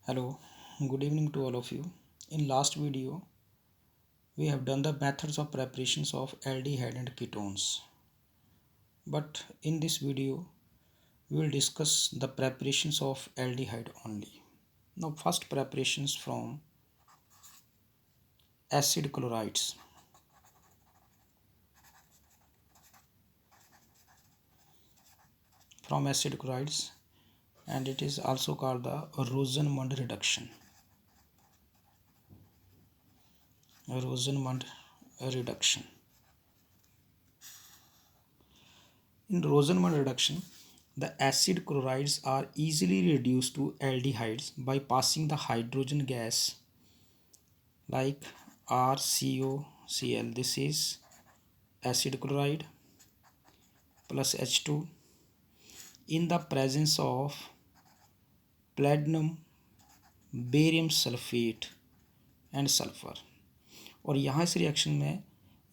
Hello, good evening to all of you. In last video, we have done the methods of preparations of aldehyde and ketones. But in this video, we will discuss the preparations of aldehyde only. Now, first preparations from acid chlorides. From acid chlorides, and it is also called the Rosenmund reduction. Rosenmund reduction. In Rosenmund reduction, the acid chlorides are easily reduced to aldehydes by passing the hydrogen gas like RCOCl. This is acid chloride plus H2 in the presence of platinum, barium sulphate and sulphur. और यहाँ इस reaction में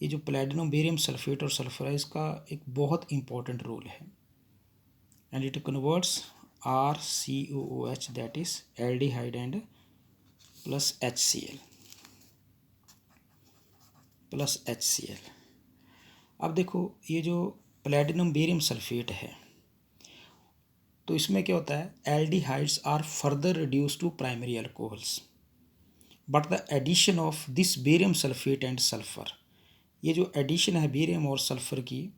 ये जो platinum barium sulphate और sulphur है इसका एक बहुत इंपॉर्टेंट रोल है and it converts RCOOH that is aldehyde and plus HCl। अब देखो ये जो प्लेटिनम बेरियम सल्फेट है तो इसमें क्या होता है, aldehydes are further reduce to primary alcohols but the addition of this barium sulphate and sulphur, ये जो एडिशन है बेरियम और सल्फर की,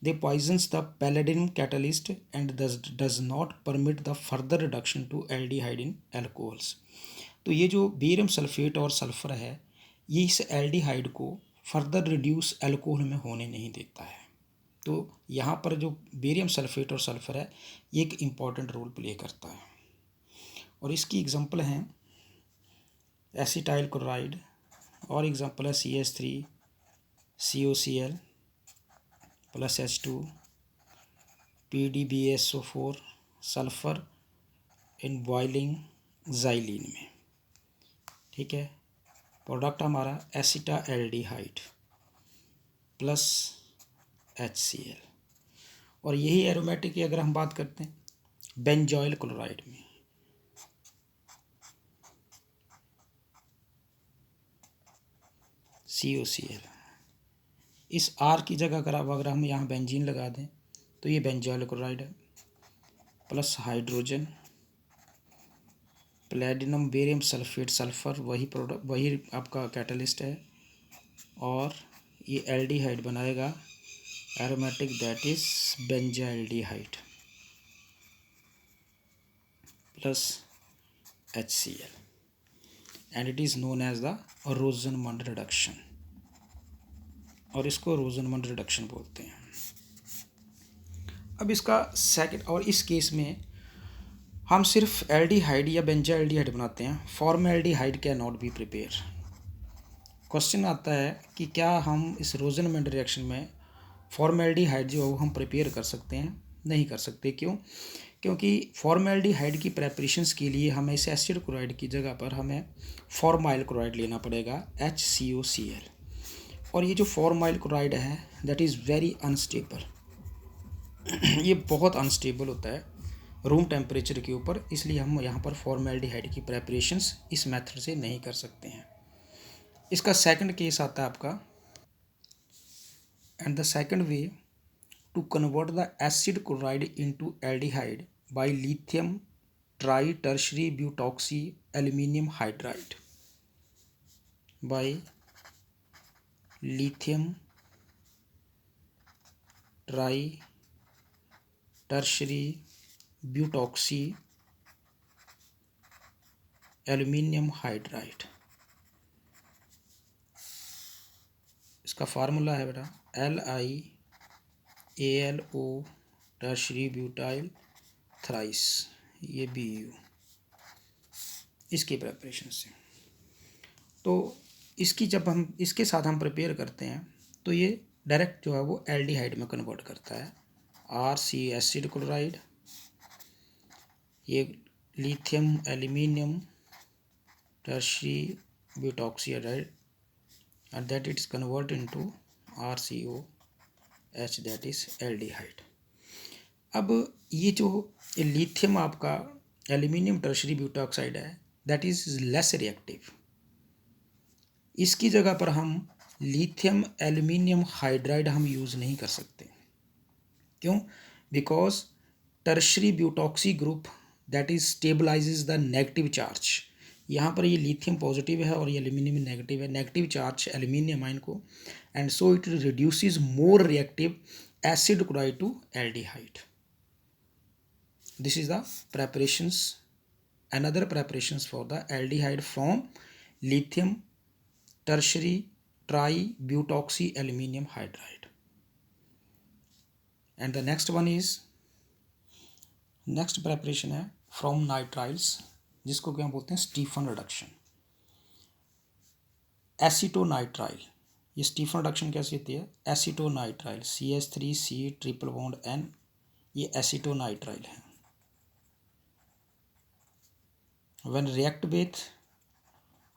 they poisons the palladium catalyst and does not permit the further reduction to aldehyde in alcohols. तो ये जो barium sulphate और sulphur है ये इस एल्डिहाइड को फर्दर रिड्यूस एल्कोहल में होने नहीं देता है। तो यहाँ पर जो बेरियम सल्फेट और सल्फर है ये एक इम्पॉर्टेंट रोल प्ले करता है और इसकी एग्जांपल हैं एसिटाइल क्लोराइड और एग्जांपल है CH3COCl plus H2 PDBSO4 sulphur in boiling xylene में। ठीक है, प्रोडक्ट हमारा एसिटाल्डिहाइड प्लस HCl। और यही एरोमेटिक की अगर हम बात करते हैं बेंजॉइल क्लोराइड में, COCl, इस R की जगह अगर हम यहाँ बेंजीन लगा दें तो ये बेंजॉइल क्लोराइड है plus hydrogen platinum barium sulphate sulphur, वही प्रोडक्ट वही आपका कैटलिस्ट है और ये एल्डिहाइड बनाएगा aromatic that is benzaldehyde plus HCl and it is known as the Rosenmund reduction और इसको रोज़नमंड रिडक्शन बोलते हैं। अब इसका सेकंड, और इस केस में हम सिर्फ एल्डिहाइड या बेंजाल्डिहाइड बनाते हैं, formaldehyde can not be prepare. Question आता है कि क्या हम इस रोज़नमंड रिएक्शन में फॉर्मल्डिहाइड जो है वो हम प्रिपेयर कर सकते हैं? नहीं कर सकते। क्यों? क्योंकि फॉर्मल्डिहाइड की प्रेपरेशंस के लिए हमें इस एसिड क्लोराइड की जगह पर हमें फॉर्माइल क्लोराइड लेना पड़ेगा HCOCl। और ये जो फॉर्माइल क्लोराइड है दैट इज़ वेरी अनस्टेबल ये बहुत अनस्टेबल होता है रूम टेम्परेचर के ऊपर, इसलिए हम यहाँ पर फॉर्मल्डिहाइड की प्रेपरेशंस इस मेथड से नहीं कर सकते हैं। इसका सेकंड केस आता है आपका, and the second way to convert the acid chloride into aldehyde by lithium tri tertiary butoxy aluminium hydride, by lithium tri tertiary butoxy aluminium hydride. इसका फार्मूला है बेटा LiAlO टर्शरी ब्यूटाइल थ्राइस, ये BU इसकी preparation से। तो इसकी जब हम इसके साथ हम प्रिपेयर करते हैं तो ये डायरेक्ट जो है वो एल्डिहाइड में कन्वर्ट करता है। RC एसिड क्लोराइड, ये lithium aluminium tertiary butoxide and that it is converted into RCOH that is aldehyde। अब ये जो लिथियम आपका एल्यूमिनियम टर्शरी ब्यूटॉक्साइड है दैट इज लेस रिएक्टिव। इसकी जगह पर हम लिथियम एल्यूमिनियम हाइड्राइड हम यूज़ नहीं कर सकते। क्यों? Because tertiary butoxy group that is stabilises the negative charge. यहाँ पर ये लिथियम पॉजिटिव है और ये एल्यूमिनियम नेगेटिव है, नेगेटिव चार्ज एल्यूमिनियम आयन को, and so it reduces more reactive acid chloride to aldehyde. This is the preparations, another preparations for the aldehyde from lithium tertiary tributoxy aluminum hydride. And the next one is, next preparation है from nitriles, जिसको क्या बोलते हैं Stephen reduction. Acetonitrile, ये Stephen reduction कैसे होती है? Acetonitrile CH3C triple bond N, ये एसीटोनाइट्राइल है। When react with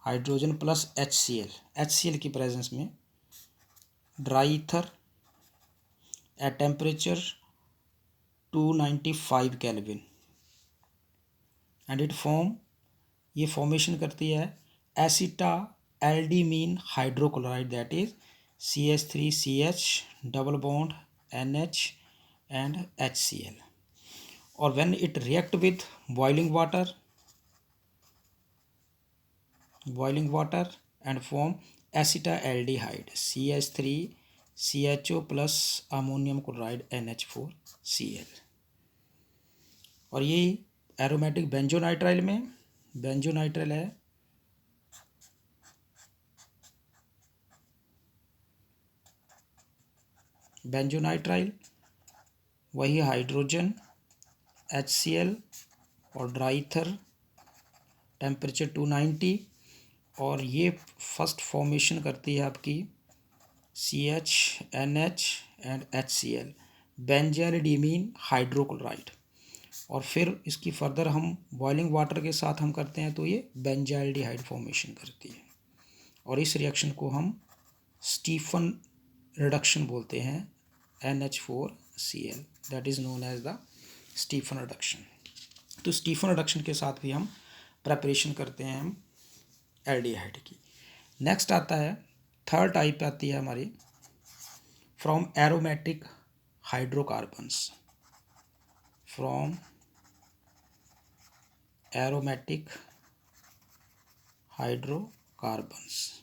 hydrogen plus HCl की प्रेजेंस में dry ether at temperature 295 kelvin and it form, ये फॉर्मेशन करती है acetaldimine hydrochloride that is CH3CH double bond NH and HCl। और when it react with boiling water and form acetaldehyde CH3CHO plus ammonium chloride NH4Cl। और ये aromatic बेंजोनाइट्राइल में, बेंजोनाइट्राइल है बेंजोनाइट्राइल, वही hydrogen HCl और ड्राई ईथर टेम्परेचर 290, और ये first formation करती है आपकी CH NH and HCl benzaldimine hydrochloride, और फिर इसकी फर्दर हम बॉइलिंग वाटर के साथ हम करते हैं तो ये बेंजाइल्डिहाइड फॉर्मेशन करती है, और इस रिएक्शन को हम स्टीफन रिडक्शन बोलते हैं NH4Cl, that is known as the Stephen reduction. तो स्टीफन रिडक्शन के साथ भी हम प्रेपरेशन करते हैं हम एल्डिहाइड की। नेक्स्ट आता है, थर्ड टाइप आती है हमारी from aromatic hydrocarbons, from aromatic hydrocarbons.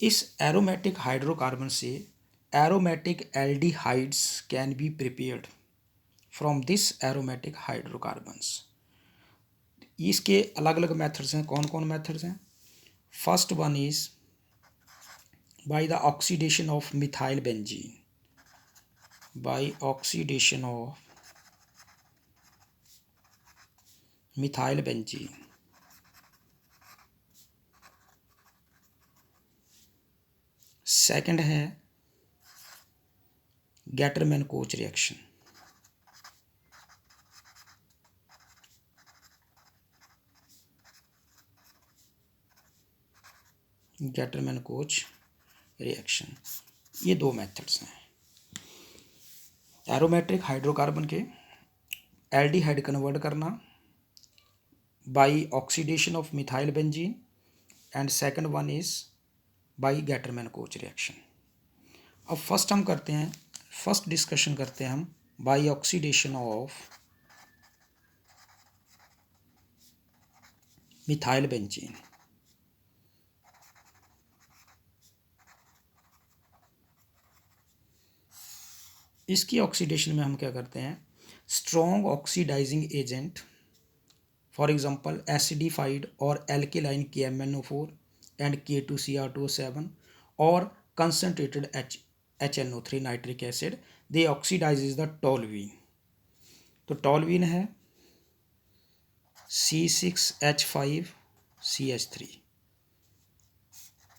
इस एरोमेटिक हाइड्रोकार्बन से aromatic aldehydes can be prepared from this aromatic hydrocarbons. इसके अलग अलग मेथड्स हैं। कौन कौन मेथड्स हैं? First one is by the oxidation of methyl benzene, by oxidation of methyl benzene. Second है Gattermann Koch reaction, Gattermann Koch reaction. ये दो मेथड्स हैं एरोमेटिक हाइड्रोकार्बन के एल्डिहाइड कन्वर्ट करना by oxidation of methyl benzene, and second one is by Gattermann Koch reaction. अब first हम करते हैं, फर्स्ट डिस्कशन करते हैं हम by oxidation of methyl benzene. इसकी ऑक्सीडेशन में हम क्या करते हैं, strong oxidising agent for example acidified और एल्केलाइन KMnO4 एंड K2Cr2O7 और concentrated HNO3 nitric acid, they oxidises the toluene. तो टोल्यूइन है C6H5CH3,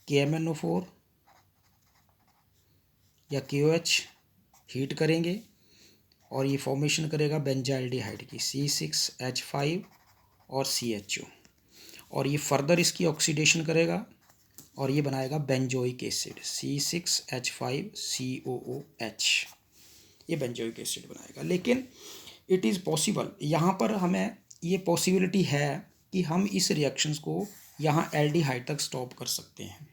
KMnO4 या KOH हीट करेंगे और ये फॉर्मेशन करेगा बेंजाइल्डिहाइड की C6H5 और CHO, और ये फर्दर इसकी ऑक्सीडेशन करेगा और ये बनाएगा बेंजोइक एसिड C6H5COOH, ये बेंजोइक एसिड बनाएगा। लेकिन इट इज़ पॉसिबल, यहाँ पर हमें ये पॉसिबिलिटी है कि हम इस रिएक्शंस को यहाँ एल्डिहाइड तक स्टॉप कर सकते हैं,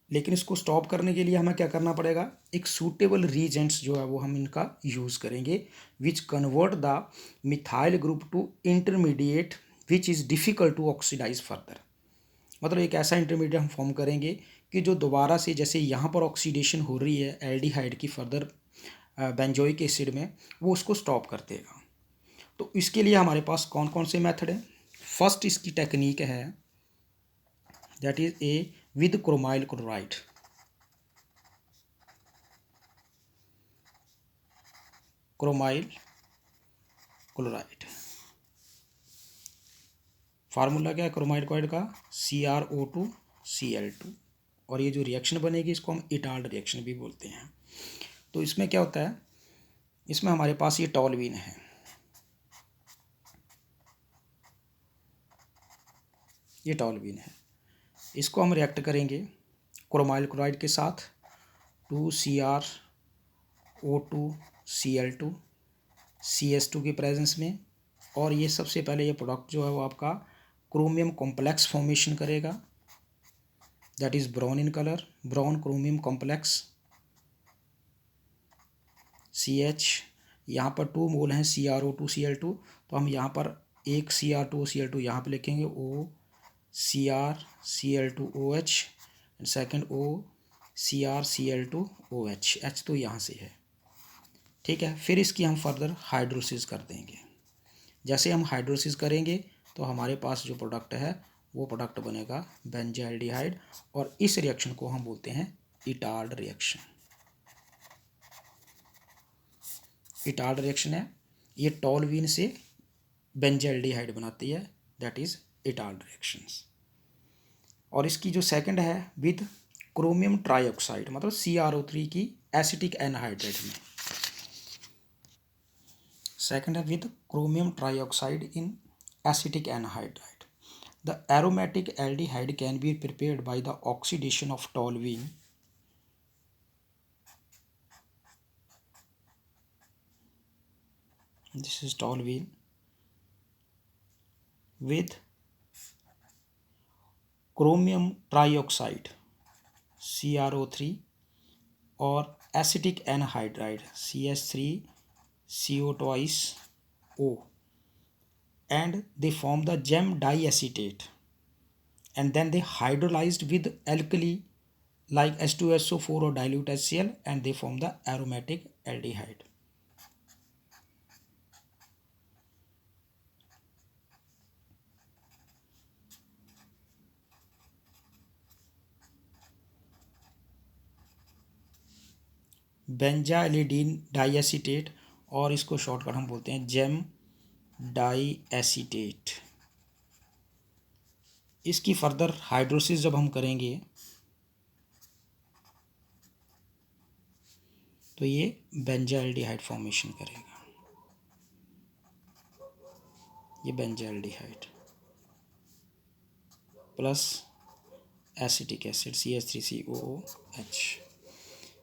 लेकिन इसको स्टॉप करने के लिए हमें क्या करना पड़ेगा, एक सूटेबल रीजेंट्स जो है वो हम इनका यूज़ करेंगे, which convert the methyl group to intermediate which is difficult to oxidise further. मतलब एक ऐसा इंटरमीडिएट हम फॉर्म करेंगे कि जो दोबारा से, जैसे यहाँ पर ऑक्सीडेशन हो रही है एल्डिहाइड की फर्दर बेंजोइक एसिड में, वो उसको स्टॉप कर देगा। तो इसके लिए हमारे पास कौन कौन से मेथड हैं। फर्स्ट इसकी टेक्निक है that is a with chromyl chloride. Chromyl chloride formula क्या है क्रोमाइल क्लोराइड का, CrO2Cl2, और ये जो रिएक्शन बनेगी इसको हम इटाल्ड रिएक्शन भी बोलते हैं। तो इसमें क्या होता है, इसमें हमारे पास ये टॉल्यूइन है, ये टॉल्यूइन है, इसको हम रिएक्ट करेंगे क्रोमाइल क्लोराइड के साथ 2CrO2Cl2 CS2 की प्रेजेंस में, और ये सबसे पहले ये प्रोडक्ट जो है वो आपका क्रोमियम कॉम्प्लेक्स फॉर्मेशन करेगा, that is brown in colour, brown chromium complex CH। यहाँ पर 2 मोल हैं CrO2Cl2, तो हम यहाँ पर एक Cr2Cl2 यहाँ पर लिखेंगे OCrCl2OH and second OCrCl2OH, H तो यहाँ से है, ठीक है। फिर इसकी हम फर्दर हाइड्रोसिस कर देंगे। जैसे हम हाइड्रोसिस करेंगे तो हमारे पास जो प्रोडक्ट है वो प्रोडक्ट बनेगा बेंजाल्डिहाइड, और इस रिएक्शन को हम बोलते हैं इटाल्ड रिएक्शन। इटाल्ड रिएक्शन है, ये टॉल्यूइन से बेंजाल्डिहाइड बनाती है, दैट इज इटाल्ड रिएक्शंस। और इसकी जो सेकंड है विद क्रोमियम ट्राईऑक्साइड, मतलब CrO3 की एसिटिक एनहाइड्रेट में, सेकंड है with chromium trioxide in acetic anhydride. The aromatic aldehyde can be prepared by the oxidation of toluene this is toluene with chromium trioxide CrO3 और acetic anhydride CH3CO twice O, and they form the gem diacetate, and then they hydrolyzed with alkali like H2SO4 or dilute HCl, and they form the aromatic aldehyde. बेंजाइलिडीन डाइएसीटेट, और इसको shortcut हम बोलते हैं GeM डाइएसीटेट। इसकी further hidrosis जब हम करेंगे तो ये बेंजाइल्डिहाइड फॉर्मेशन करेगा, ये benzaldehyde plus acetic acid CH3COOH।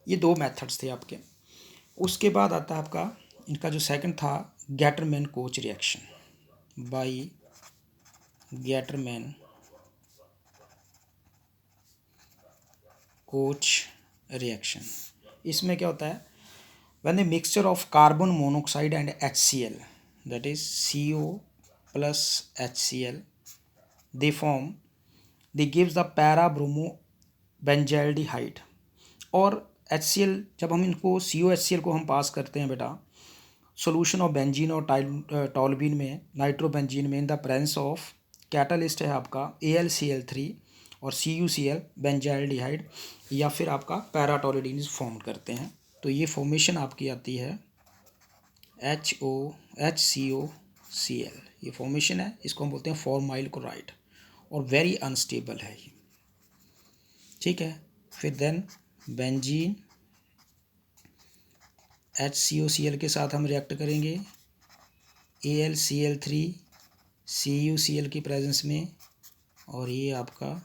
ये दो मेथड्स थे आपके। उसके बाद आता है आपका इनका जो सेकंड था Gattermann Koch reaction, by Gattermann Koch reaction. इसमें क्या होता है, when the mixture of carbon monoxide and HCl that is CO plus HCl they form, they gives the para bromo benzaldehyde. और HCl जब हम इनको COHCl को हम पास करते हैं बेटा सोल्यूशन ऑफ बेंजीन और टॉल्यूइन में, नाइट्रोबेंजीन में, in the presence of catalyst है आपका AlCl3 और CuCl बेंजाइल्डिहाइड, या फिर आपका पैराटोलिडीन फॉर्म करते हैं। तो ये फॉर्मेशन आपकी आती है HCOCl, ये फॉर्मेशन है, इसको हम बोलते हैं फॉर्माइल क्लोराइड, और वेरी अनस्टेबल है ये, ठीक है। फिर देन बेंजीन HCOCl के साथ हम रिएक्ट करेंगे AlCl3 CuCl की प्रेजेंस में, और ये आपका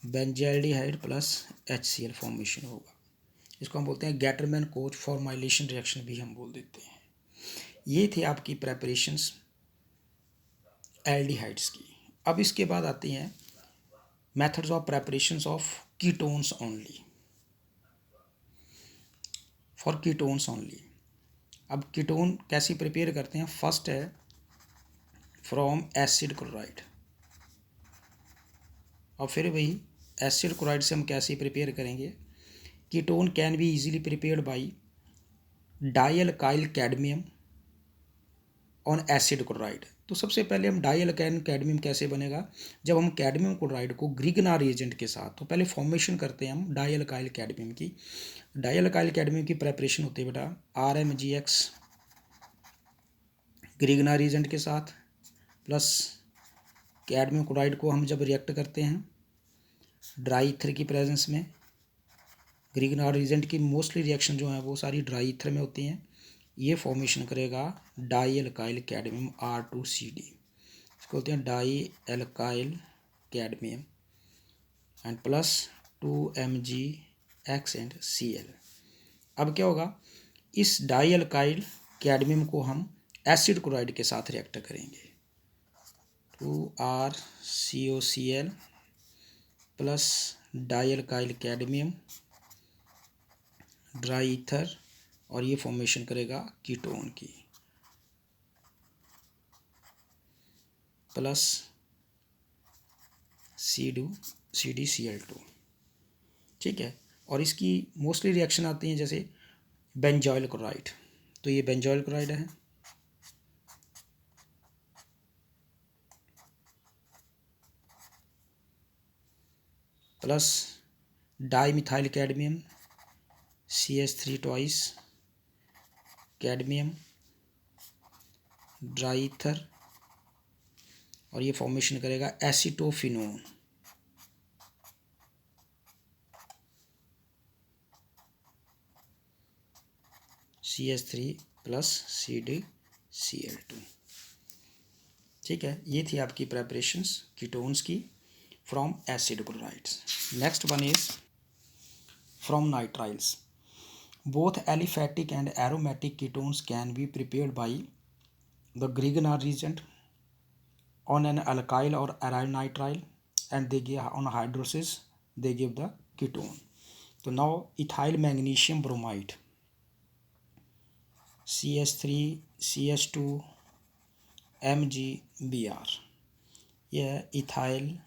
बेंजाइल्डिहाइड प्लस HCl फॉर्मेशन होगा। इसको हम बोलते हैं गैटरमैन कोच फॉर्माइलेशन रिएक्शन भी हम बोल देते हैं। ये थे आपकी प्रेपरेशंस एल्डिहाइड्स की। अब इसके बाद आती हैं methods of preparations of ketones only, for ketones only. अब कीटोन कैसे प्रिपेयर करते हैं? फर्स्ट है फ्रॉम एसिड क्लोराइड, और फिर वही एसिड क्लोराइड से हम कैसे प्रिपेयर करेंगे? Ketone can be easily prepared by dialkyl cadmium on acid chloride. तो सबसे पहले हम डाइअल्काइल कैडमियम कैसे बनेगा? जब हम कैडमियम क्लोराइड को ग्रिग्नार रिएजेंट के साथ, तो पहले फॉर्मेशन करते हैं हम डाइअल्काइल कैडमियम की। डाइअल्काइल कैडमियम की प्रेपरेशन होती है बेटा RmGX ग्रिग्नार रिएजेंट के साथ, प्लस कैडमियम क्लोराइड को हम जब रिएक्ट करते हैं ड्राई ईथर की प्रेजेंस में, ग्रिग्नार रिएजेंट की मोस्टली रिएक्शन जो है वो सारी ड्राई ईथर में होती हैं, ये फॉर्मेशन करेगा डाइअल्काइल कैडमियम R2CD, इसको बोलते हैं dialkyl cadmium, and plus 2MgX and Cl। अब क्या होगा? इस डाइअल्काइल कैडमियम को हम एसिड क्लोराइड के साथ रिएक्ट करेंगे, 2RCOCl plus dialkyl cadmium dry ether, और ये फॉर्मेशन करेगा कीटोन की, प्लस CdCl2। ठीक है, और इसकी मोस्टली रिएक्शन आती हैं जैसे बेंजॉइल क्लोराइड, तो ये बेंजॉइल क्लोराइड है, plus dimethyl cadmium CH3 twice cadmium dry ether, और ये फॉर्मेशन करेगा एसीटोफिनोन, CH3 प्लस CdCl2। ठीक है, ये थी आपकी प्रेपरेशंस कीटोन्स की from acid chlorides. Next one is from nitriles. Both aliphatic and aromatic ketones can be prepared by the Grignard reagent on an alkyl or aryl nitrile, and they give on hydrolysis they give the ketone. So now ethyl magnesium bromide CH3CH2 MgBr, यह ethyl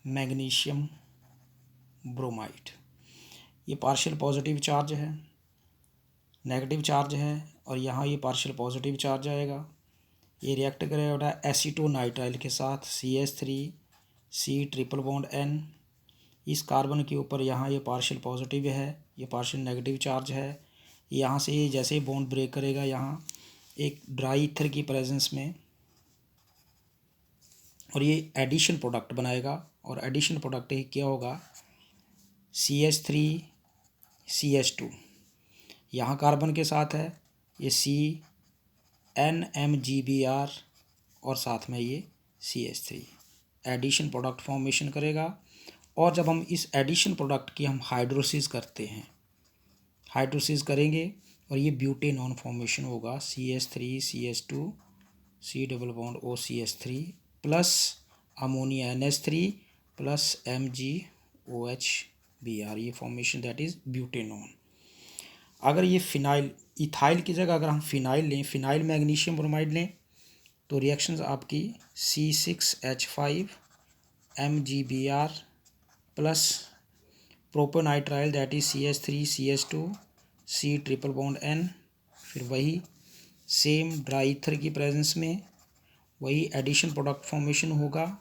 magnesium bromide, ये partial positive charge है, negative charge है, और यहाँ ये partial positive charge आएगा, ये react करेगा एसीटोनाइट्राइल के साथ CH3C ट्रिपल बॉन्ड N, इस कार्बन के ऊपर यहाँ ये पार्शियल पॉजिटिव है, ये पार्शियल नेगेटिव चार्ज है, यहाँ से ये जैसे बॉन्ड ब्रेक करेगा यहाँ एक ड्राई ईथर की प्रेजेंस में, और ये एडिशन प्रोडक्ट बनाएगा, और एडिशन प्रोडक्ट ही क्या होगा? CH3CH2 यहाँ कार्बन के साथ है, ये CNMgBr, और साथ में ये CH3 एडिशन प्रोडक्ट फॉर्मेशन करेगा। और जब हम इस एडिशन प्रोडक्ट की हम हाइड्रोसिस करते हैं, हाइड्रोसिस करेंगे और ये ब्यूटेनॉन फॉर्मेशन होगा, CH3CH2 C double bond OCH3 plus ammonia NH3 plus MgOH ये फॉर्मेशन दैट इज़ ब्यूटेनॉन। अगर ये फिनाइल इथाइल की जगह अगर हम फिनाइल लें, फिनाइल मैग्नीशियम ब्रोमाइड लें, तो रिएक्शंस आपकी C6H5 MgBr plus propionitrile that is CH3CH2 C triple bond N, फिर वही सेम ड्राई ईथर की प्रेजेंस में वही एडिशन प्रोडक्ट फॉर्मेशन होगा,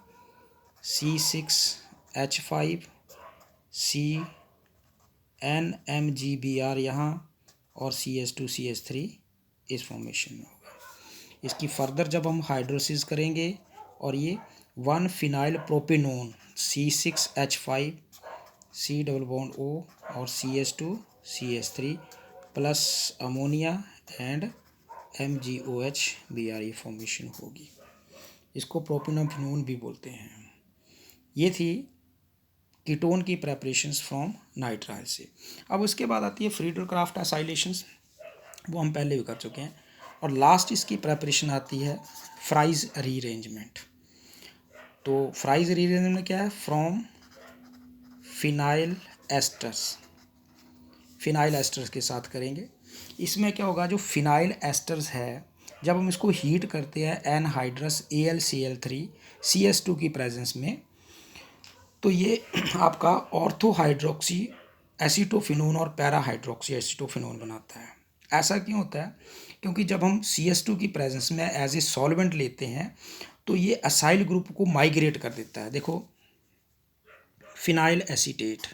C6H5 CNMgBr यहाँ, और CH2CH3 इस फॉर्मेशन में होगा। इसकी फर्दर जब हम हाइड्रोसिस करेंगे और ये 1 phenyl propanone C6H5 C double bond O और CH2CH3 plus ammonia and MgOH formation होगी, इसको प्रोपेनोफिनोन भी बोलते हैं। ये थी कीटोन की प्रेपरेशंस फ्रॉम नाइट्राइल से। अब उसके बाद आती है फ्रीडल क्राफ्ट एसाइलेशंस, वो हम पहले भी कर चुके हैं। और लास्ट इसकी प्रेपरेशन आती है फ्राइज रीअरेंजमेंट। तो फ्राइज रीअरेंजमेंट क्या है? From phenyl asters, phenyl asters के साथ करेंगे। इसमें क्या होगा, जो फिनाइल एस्टर्स है जब हम इसको हीट करते हैं एनहाइड्रस AlCl3 CS2 की प्रेजेंस में, तो ये आपका ऑर्थो हाइड्रोक्सी एसीटोफिनोन और पैरा हाइड्रोक्सी एसीटोफिनोन बनाता है। ऐसा क्यों होता है? क्योंकि जब हम CS2 की प्रेजेंस में एज ए सॉल्वेंट लेते हैं तो ये असाइल ग्रुप को माइग्रेट कर देता है। देखो, फिनाइल एसीटेट,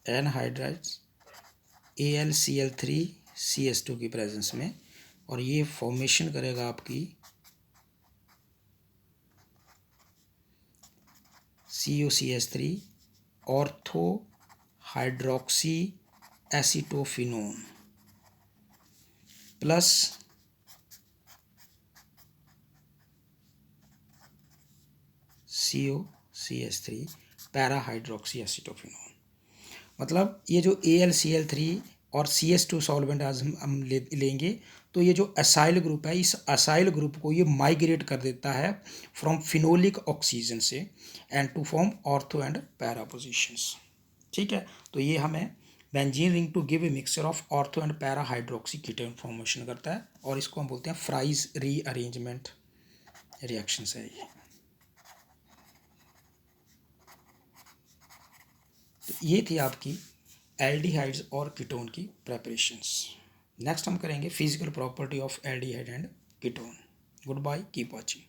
एनहाइड्राइड्स AlCl3CS2 की प्रेजेंस में, और ये फॉर्मेशन करेगा आपकी COCH3 ortho hydroxy acetophenone plus COCH3 para hydroxy acetophenone. मतलब ये जो AlCl3 और CS2 सॉल्वेंट आज हम लेंगे, तो ये जो असाइल ग्रुप है, इस असाइल ग्रुप को ये माइग्रेट कर देता है फ्रॉम फिनोलिक ऑक्सीजन से and to form ortho and para positions. ठीक है, तो ये हमें benzene ring to give a mixture of ortho and para hydroxy ketone formation करता है, और इसको हम बोलते हैं फ्राइज रीअरेंजमेंट रिएक्शंस है ये। तो ये थी आपकी एल्डिहाइड्स और कीटोन की प्रेपरेशंस। नेक्स्ट हम करेंगे physical property of aldehyde and ketone. Good bye, keep watching.